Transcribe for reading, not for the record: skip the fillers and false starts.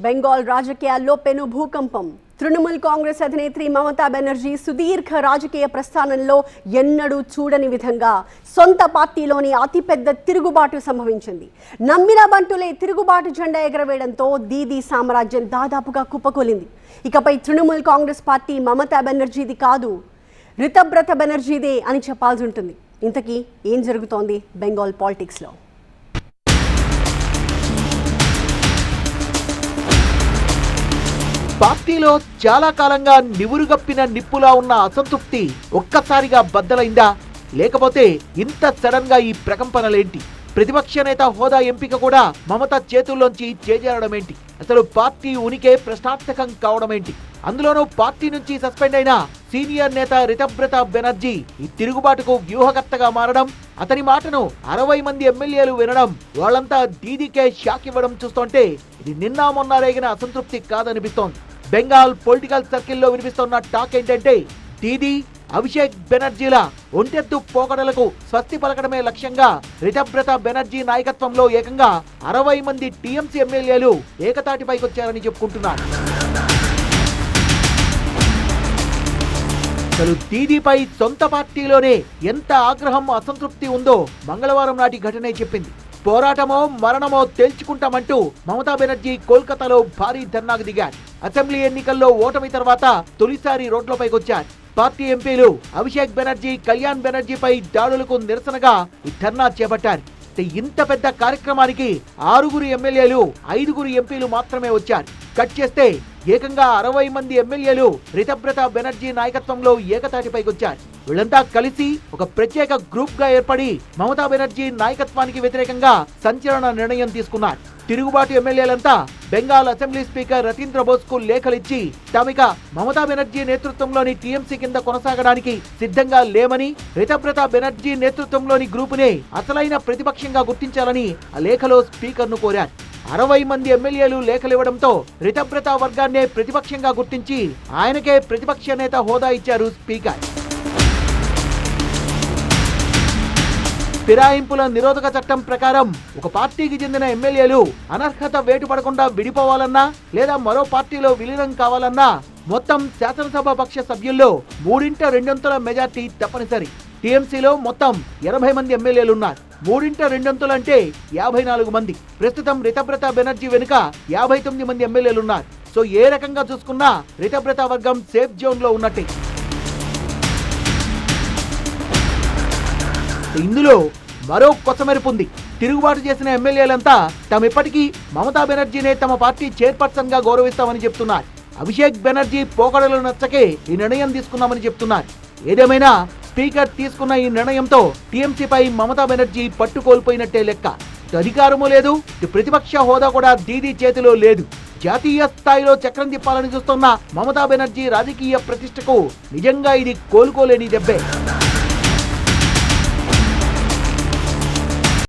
బెంగాల్ రాజకీయాల్లో పెను భూకంపం. తృణమూల్ కాంగ్రెస్ అధినేత్రి మమతా బెనర్జీ సుదీర్ఘ రాజకీయ ప్రస్థానంలో ఎన్నడూ చూడని విధంగా సొంత పార్టీలోని అతిపెద్ద తిరుగుబాటు సంభవించింది. నమ్మిన బంటులే తిరుగుబాటు జెండా ఎగరవేయడంతో దీదీ సామ్రాజ్యం దాదాపుగా కుప్పకూలింది. ఇకపై తృణమూల్ కాంగ్రెస్ పార్టీ మమతా బెనర్జీది కాదు, రితబ్రత బెనర్జీదే అని చెప్పాల్సి ఉంటుంది. ఇంతకీ ఏం జరుగుతోంది బెంగాల్ పాలిటిక్స్లో? పార్టీలో చాలా కాలంగా నివురుగప్పిన నిప్పులా ఉన్న అసంతృప్తి ఒక్కసారిగా బద్దలైందా? లేకపోతే ఇంత సడన్ గా ఈ ప్రకంపనలేంటి? ప్రతిపక్ష నేత హోదా ఎంపిక కూడా మమత చేతుల్లోంచి చేజారడమేంటి? అసలు పార్టీ ఉనికే ప్రశ్నార్థకం కావడమేంటి? అందులోనూ పార్టీ నుంచి సస్పెండ్ అయిన సీనియర్ నేత రితబ్రత బెనర్జీ ఈ తిరుగుబాటుకు వ్యూహకర్తగా మారడం, అతని మాటను 60 మంది ఎమ్మెల్యేలు వినడం, వాళ్ళంతా దీదీకే షాక్ ఇవ్వడం చూస్తుంటే ఇది నిన్న మొన్న రేగిన అసంతృప్తి కాదనిపిస్తోంది. బెంగాల్ పొలిటికల్ సర్కిల్లో వినిపిస్తున్న టాక్ ఏంటంటే దీదీ, అభిషేక్ బెనర్జీల ఒంటెత్తు పోకడలకు స్వస్తి పలకడమే లక్ష్యంగా రితబ్రత బెనర్జీ నాయకత్వంలో ఏకంగా 60 మంది టీఎంసీ ఎమ్మెల్యేలు ఏకతాటిపైకొచ్చారని చెప్పుకుంటున్నారు. అసలు దీదీపై సొంత పార్టీలోనే ఎంత ఆగ్రహం, అసంతృప్తి ఉందో మంగళవారం నాటి ఘటనే చెప్పింది. పోరాటమో మరణమో తేల్చుకుంటామంటూ మమతా బెనర్జీ కోల్కతాలో భారీ ధర్నాకు దిగారు. అసెంబ్లీ ఎన్నికల్లో ఓటమి తర్వాత తొలిసారి రోడ్లపైకొచ్చారు. పార్టీ ఎంపీలు అభిషేక్ బెనర్జీ, కళ్యాణ్ బెనర్జీపై దాడులకు నిరసనగా ఈ ధర్నా చేపట్టారు. ఇంత పెద్ద కార్యక్రమానికి 6 ఎమ్మెల్యేలు, 5 ఎంపీలు మాత్రమే వచ్చారు. కట్ చేస్తే ఏకంగా 60 మంది ఎమ్మెల్యేలు రితబ్రత బెనర్జీ నాయకత్వంలో ఏకతాటిపైకొచ్చారు. వీళ్ళంతా కలిసి ఒక ప్రత్యేక గ్రూప్ గా ఏర్పడి మమతా బెనర్జీ నాయకత్వానికి వ్యతిరేకంగా సంచలన నిర్ణయం తీసుకున్నారు. తిరుగుబాటు ఎమ్మెల్యేలంతా బెంగాల్ అసెంబ్లీ స్పీకర్ రతీంద్ర బోస్ కు లేఖలిచ్చి తామిక మమతా బెనర్జీ నేతృత్వంలోని టీఎంసీ కింద కొనసాగడానికి సిద్ధంగా లేమని, రితబ్రత బెనర్జీ నేతృత్వంలోని గ్రూపునే అసలైన ప్రతిపక్షంగా గుర్తించాలని ఆ లేఖలో స్పీకర్ ను కోరారు. 60 మంది ఎమ్మెల్యేలు లేఖలివ్వడంతో రితబ్రత వర్గాన్నే ప్రతిపక్షంగా గుర్తించి ఆయనకే ప్రతిపక్ష నేత హోదా ఇచ్చారు స్పీకర్. ఫిరాయింపుల నిరోధక చట్టం ప్రకారం ఒక పార్టీకి చెందిన ఎమ్మెల్యేలు అనర్హత వేటు పడకుండా విడిపోవాలన్నా లేదా మరో పార్టీలో విలీనం కావాలన్నా మొత్తం శాసనసభ పక్ష సభ్యుల్లో 3/2 మెజార్టీ తప్పనిసరి. టీఎంసీలో మొత్తం 80 మంది ఎమ్మెల్యేలున్నారు. 3/2 అంటే 54 మంది. ప్రస్తుతం రితబ్రత బెనర్జీ వెనుక 59 మంది ఎమ్మెల్యేలున్నారు. సో ఏ రకంగా చూసుకున్నా రితబ్రత వర్గం సేఫ్ జోన్ లో ఉన్నట్టే. ఇందులో మరో కొసమెరుపు ఉంది. తిరుగుబాటు చేసిన ఎమ్మెల్యేలంతా తామిప్పటికీ మమతా బెనర్జీనే తమ పార్టీ చైర్పర్సన్ గా గౌరవిస్తామని చెప్తున్నారు. అభిషేక్ బెనర్జీ పోకడలు నచ్చకే ఈ నిర్ణయం తీసుకున్నామని చెప్తున్నారు. ఏదేమైనా స్పీకర్ తీసుకున్న ఈ నిర్ణయంతో టీఎంసీపై మమతా బెనర్జీ పట్టు కోల్పోయినట్టే లెక్క. అధికారమూ లేదు, ప్రతిపక్ష హోదా కూడా దీదీ చేతిలో లేదు. జాతీయ స్థాయిలో చక్రం తిప్పాలని చూస్తున్న మమతా బెనర్జీ రాజకీయ ప్రతిష్టకు నిజంగా ఇది కోలుకోలేని దెబ్బే.